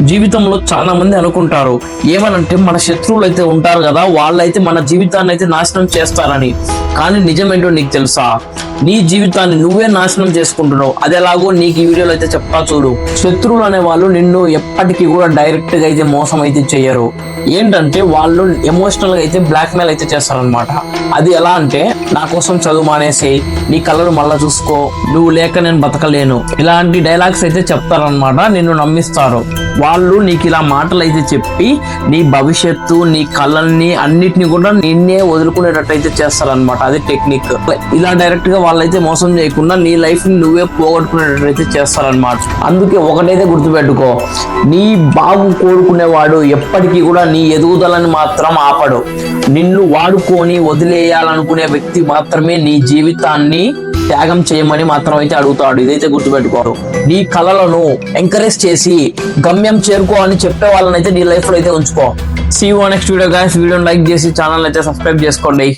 జీవితంలో చాలా మంది అనుకుంటారు ఏమనంటే మన శత్రువులు అయితే ఉంటారు కదా, వాళ్ళైతే మన జీవితాన్ని అయితే నాశనం చేస్తారని. కానీ నిజమేంటో నీకు తెలుసా? నీ జీవితాన్ని నువ్వే నాశనం చేసుకుంటున్నావు. అది ఎలాగో నీకు ఈ వీడియోలో అయితే చెప్తా చూడు. శత్రువులు అనే వాళ్ళు నిన్ను ఎప్పటికీ కూడా డైరెక్ట్ గా అయితే మోసం అయితే చెయ్యరు. ఏంటంటే వాళ్ళు ఎమోషనల్ గా అయితే బ్లాక్ మెయిల్ అయితే చేస్తారనమాట. అది ఎలా అంటే, నా కోసం చదువు మానేసి, నీ కళ్ళను మళ్ళా చూసుకో, నువ్వు లేక నేను బతకలేను, ఇలాంటి డైలాగ్స్ అయితే చెప్తారనమాట. నిన్ను నమ్మిస్తారు. వాళ్ళు నీకు ఇలా మాటలు అయితే చెప్పి నీ భవిష్యత్తు, నీ కళ్ళని అన్నిటిని కూడా నిన్నే వదులుకునేటట్టు అయితే చేస్తారనమాట. అది టెక్నిక్. ఇలా డైరెక్ట్ గా వాళ్ళైతే మోసం చేయకుండా నీ లైఫ్ ని నువ్వే పోగొట్టుకునేటట్టు అయితే చేస్తారనమాట. అందుకే ఒకటైతే గుర్తుపెట్టుకో, నీ బాగు కోరుకునేవాడు ఎప్పటికీ కూడా నీ ఎదుగుదలని మాత్రం ఆపడు. నిన్ను వాడుకొని వదిలేయాలనుకునే వ్యక్తి మాత్రమే నీ జీవితాన్ని త్యాగం చేయమని మాత్రం అయితే అడుగుతాడు. ఇదైతే గుర్తుపెట్టుకోరు. నీ కళలను ఎంకరేజ్ చేసి గమ్యం చేరుకో అని చెప్పే వాళ్ళని అయితే నీ లైఫ్ లో అయితే ఉంచుకో. See you next video guys. వీడియోని లైక్ చేసి ఛానల్ అయితే సబ్స్క్రైబ్ చేసుకోండి.